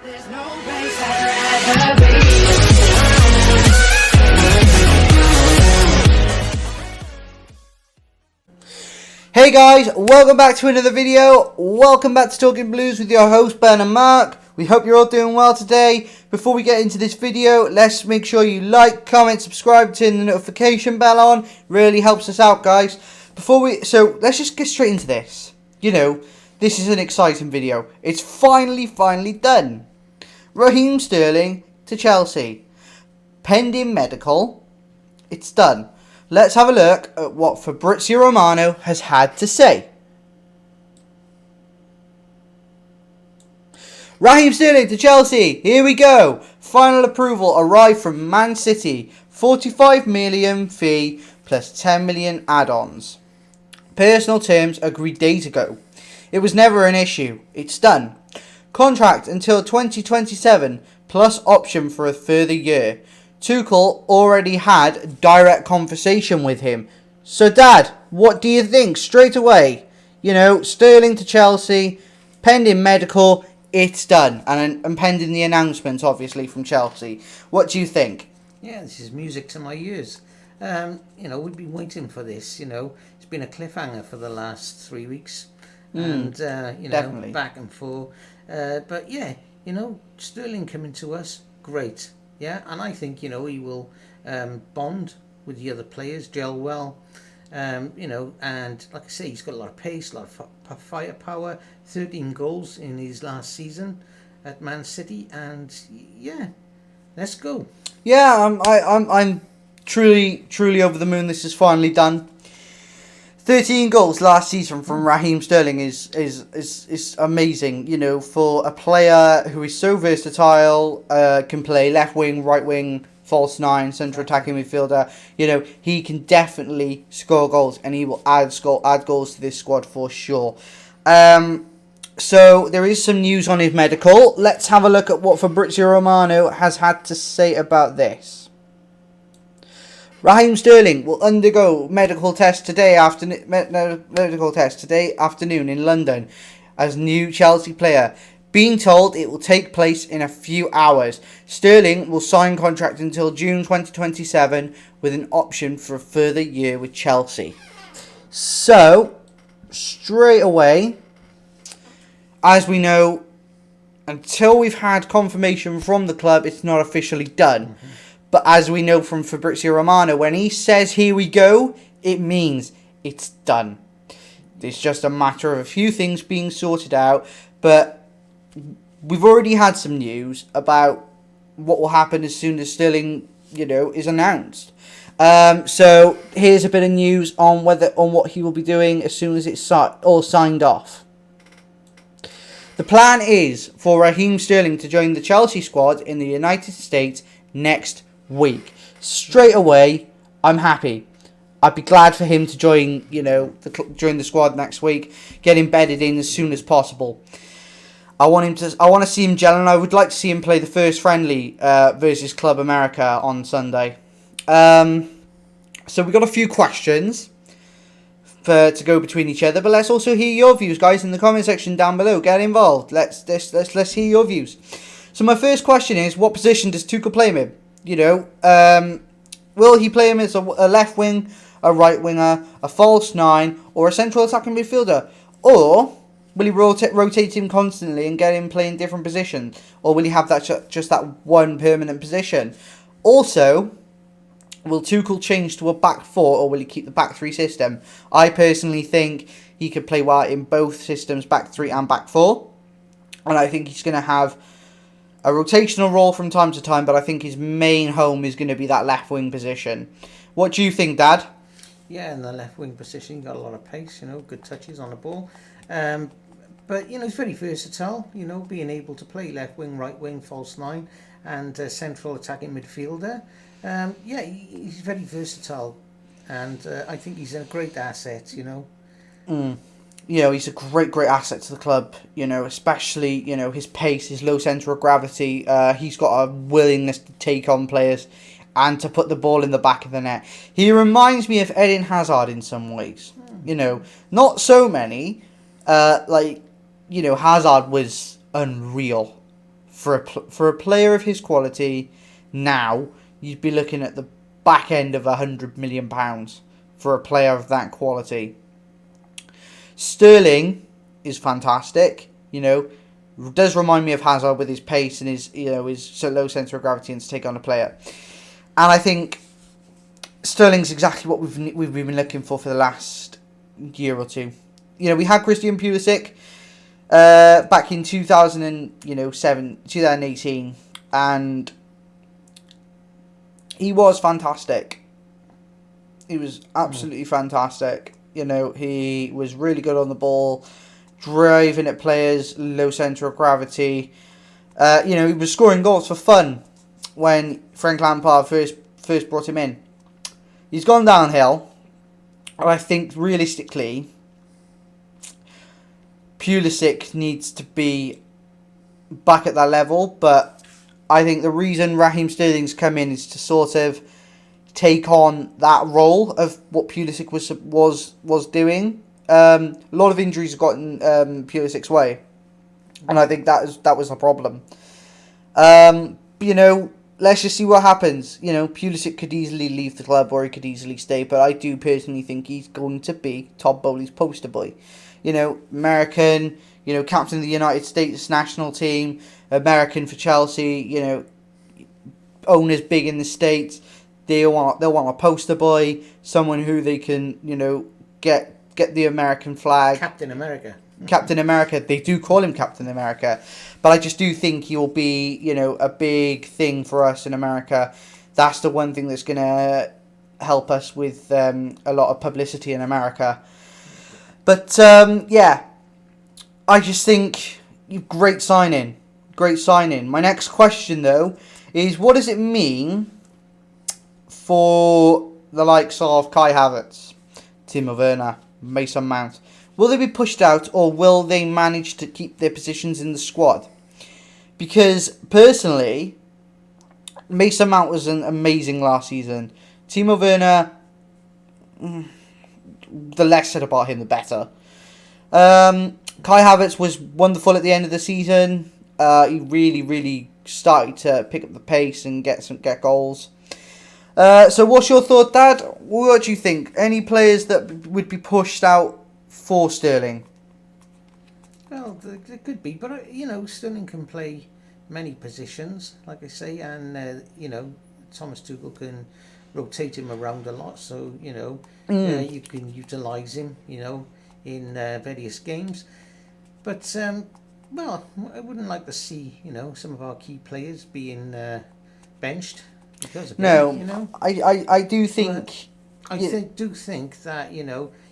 Hey guys, welcome back to another video. Welcome back to Talking Blues with your host Ben and Mark. We hope you're all doing well today. Before we get into this video, let's make sure you like, comment, subscribe, turn the notification bell on. Really helps us out, guys. So let's just get straight into this. You know, this is an exciting video. It's finally done. Raheem Sterling to Chelsea. Pending medical. It's done. Let's have a look at what Fabrizio Romano has had to say. Raheem Sterling to Chelsea. Here we go. Final approval arrived from Man City. 45 million fee plus 10 million add-ons. Personal terms agreed days ago. It was never an issue. It's done. Contract until 2027 plus option for a further year. Tuchel already had direct conversation with him. So, Dad, what do you think? Straight away, you know, Sterling to Chelsea, pending medical, it's done. And pending the announcement, obviously, from Chelsea. What do you think? Yeah, this is music to my ears. You know, we've been waiting for this, you know. It's been a cliffhanger for the last 3 weeks. And, you know, definitely. Back and forth. But, yeah, you know, Sterling coming to us, great. Yeah, and I think, you know, he will bond with the other players, gel well, you know, and like I say, he's got a lot of pace, a lot of firepower, 13 goals in his last season at Man City, and yeah, let's go. Yeah, I'm truly over the moon. This is finally done. 13 goals last season from Raheem Sterling is amazing, you know, for a player who is so versatile, can play left wing, right wing, false nine, central attacking midfielder. You know, he can definitely score goals, and he will add goals to this squad for sure. So there is some news on his medical. Let's have a look at what Fabrizio Romano has had to say about this. Raheem Sterling will undergo medical test today afternoon in London as new Chelsea player. Being told it will take place in a few hours. Sterling will sign contract until June 2027 with an option for a further year with Chelsea. So, straight away, as we know, until we've had confirmation from the club, it's not officially done. Mm-hmm. But as we know from Fabrizio Romano, when he says here we go, it means it's done. It's just a matter of a few things being sorted out. But we've already had some news about what will happen as soon as Sterling, you know, is announced. So here's a bit of news on what he will be doing as soon as it's all signed off. The plan is for Raheem Sterling to join the Chelsea squad in the United States next week. Straight away, I'm happy. I'd be glad for him to join, you know, join the squad next week, get embedded in as soon as possible. I want to see him gelling. I would like to see him play the first friendly versus Club America on Sunday. So we've got a few questions to go between each other, but let's also hear your views, guys, in the comment section down below. Get involved. Let's hear your views. So my first question is, what position does Tuchel play him in? You know, will he play him as a left wing, a right winger, a false nine, or a central attacking midfielder? Or will he rotate him constantly and get him playing different positions? Or will he have just that one permanent position? Also, will Tuchel change to a back four, or will he keep the back three system? I personally think he could play well in both systems, back three and back four. And I think he's going to have a rotational role from time to time, but I think his main home is going to be that left wing position. What do you think, Dad? Yeah, in the left wing position, got a lot of pace, you know, good touches on the ball. But, you know, he's very versatile, you know, being able to play left wing, right wing, false nine, and central attacking midfielder. Yeah, he's very versatile, and I think he's a great asset, you know. You know, he's a great asset to the club, you know, especially, you know, his pace, his low centre of gravity. He's got a willingness to take on players and to put the ball in the back of the net. He reminds me of Eden Hazard in some ways. You know, not so many. Like, you know, Hazard was unreal for a player of his quality, now you'd be looking at the back end of £100 million for a player of that quality. Sterling is fantastic. Does remind me of Hazard with his pace and his so low centre of gravity and to take on a player. And I think Sterling's exactly what we've been looking for the last year or two. We had Christian Pulisic back in 2018, and he was fantastic. He was absolutely fantastic. He was really good on the ball, driving at players, low centre of gravity. He was scoring goals for fun when Frank Lampard first brought him in. He's gone downhill, and I think realistically, Pulisic needs to be back at that level. But I think the reason Raheem Sterling's come in is to sort of take on that role of what Pulisic was doing. A lot of injuries have gotten Pulisic's way, and I think that was the problem. Let's just see what happens. Pulisic could easily leave the club, or he could easily stay, but I do personally think he's going to be Todd Bowley's poster boy. American, captain of the United States national team, American for Chelsea, owners big in the States. They'll want a poster boy, someone who they can, get the American flag. Captain America. Captain America. They do call him Captain America. But I just do think he'll be, a big thing for us in America. That's the one thing that's going to help us with a lot of publicity in America. But, I just think great signing. Great signing. My next question, though, is what does it mean for the likes of Kai Havertz, Timo Werner, Mason Mount? Will they be pushed out, or will they manage to keep their positions in the squad? Because, personally, Mason Mount was amazing last season. Timo Werner, the less said about him, the better. Kai Havertz was wonderful at the end of the season. He really, really started to pick up the pace and get goals. So what's your thought, Dad? What do you think? Any players that would be pushed out for Sterling? Well, there could be, but Sterling can play many positions, like I say, and Thomas Tuchel can rotate him around a lot, so you can utilise him, in various games. But I wouldn't like to see some of our key players being benched because of him, I do think. Do think that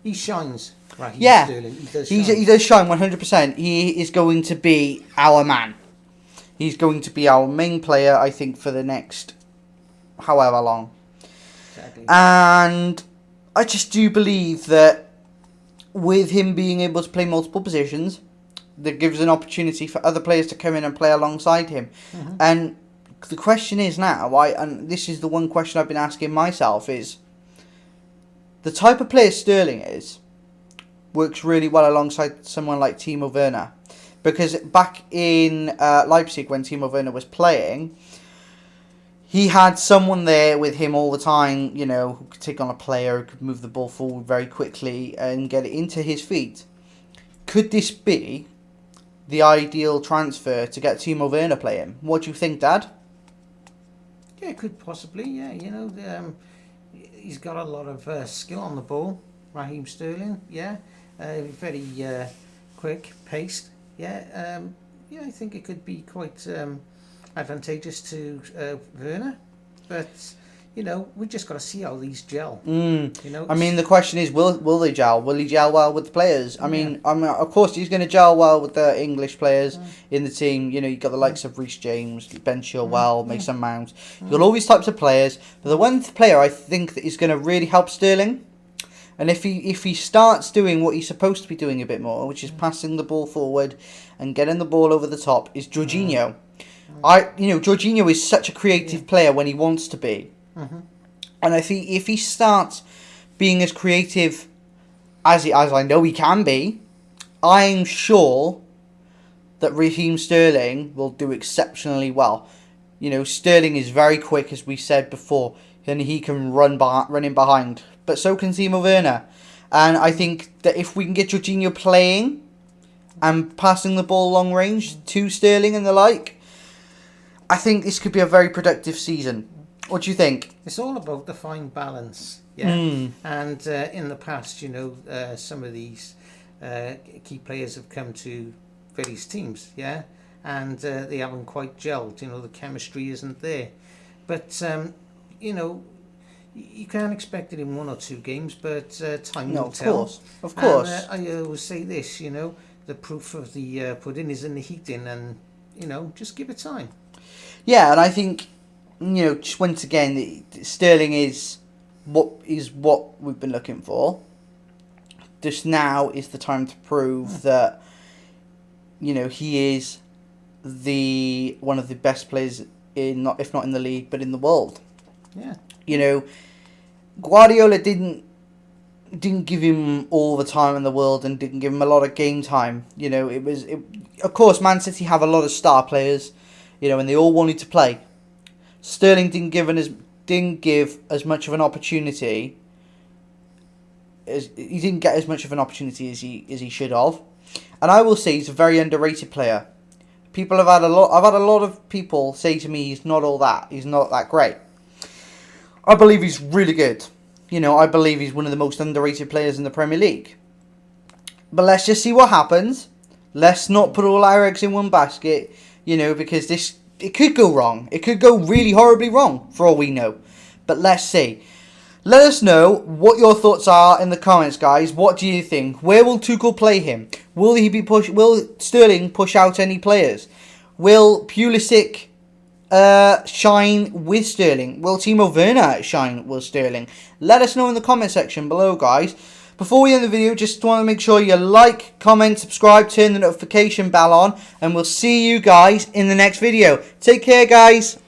he shines. Raheem Sterling. He does shine 100%. He is going to be our man. He's going to be our main player, I think, for the next however long. Exactly. And I just do believe that with him being able to play multiple positions, that gives an opportunity for other players to come in and play alongside him. Mm-hmm. And the question is now, and this is the one question I've been asking myself, is the type of player Sterling works really well alongside someone like Timo Werner. Because back in Leipzig, when Timo Werner was playing, he had someone there with him all the time, who could take on a player, who could move the ball forward very quickly and get it into his feet. Could this be the ideal transfer to get Timo Werner playing? What do you think, Dad? Yeah, could possibly. Yeah, he's got a lot of skill on the ball, Raheem Sterling. Yeah, very quick paced. Yeah, I think it could be quite advantageous to Werner, but we just got to see how these gel. I mean, the question is, will they gel? Will he gel well with the players? I mean, of course, he's going to gel well with the English players in the team. You've got the likes of Reece James, Ben Chilwell, Mason Mount. You've got all these types of players. But the one player I think that is going to really help Sterling, and if he starts doing what he's supposed to be doing a bit more, which is passing the ball forward and getting the ball over the top, is Jorginho. Jorginho is such a creative player when he wants to be. And I think if he starts being as creative as I know he can be, I'm sure that Raheem Sterling will do exceptionally well. You know, Sterling is very quick, as we said before, and he can run in behind. But so can Timo Werner. And I think that if we can get Jorginho playing and passing the ball long range to Sterling and the like, I think this could be a very productive season. What do you think? It's all about the fine balance, yeah. And in the past, some of these key players have come to various teams, yeah, and they haven't quite gelled. The chemistry isn't there. But you can't expect it in 1 or 2 games, but time will tell. Of course. And I always say this, the proof of the pudding is in the heating, and just give it time. Yeah, and I think just once again, Sterling is what we've been looking for. Just now is the time to prove that he is one of the best players if not in the league, but in the world. Yeah. Guardiola didn't give him all the time in the world and didn't give him a lot of game time. Of course, Man City have a lot of star players, and they all wanted to play. Sterling didn't give as much of an opportunity. He didn't get as much of an opportunity as he should have, and I will say he's a very underrated player. I've had a lot of people say to me he's not that great. I believe he's really good. I believe he's one of the most underrated players in the Premier League. But let's just see what happens. Let's not put all our eggs in one basket, because it could go wrong. It could go really horribly wrong for all we know. But let's see. Let us know what your thoughts are in the comments, guys. What do you think? Where will Tuchel play him? Will Sterling push out any players? Will Pulisic shine with Sterling? Will Timo Werner shine with Sterling? Let us know in the comment section below, guys. Before we end the video, just want to make sure you like, comment, subscribe, turn the notification bell on, and we'll see you guys in the next video. Take care, guys.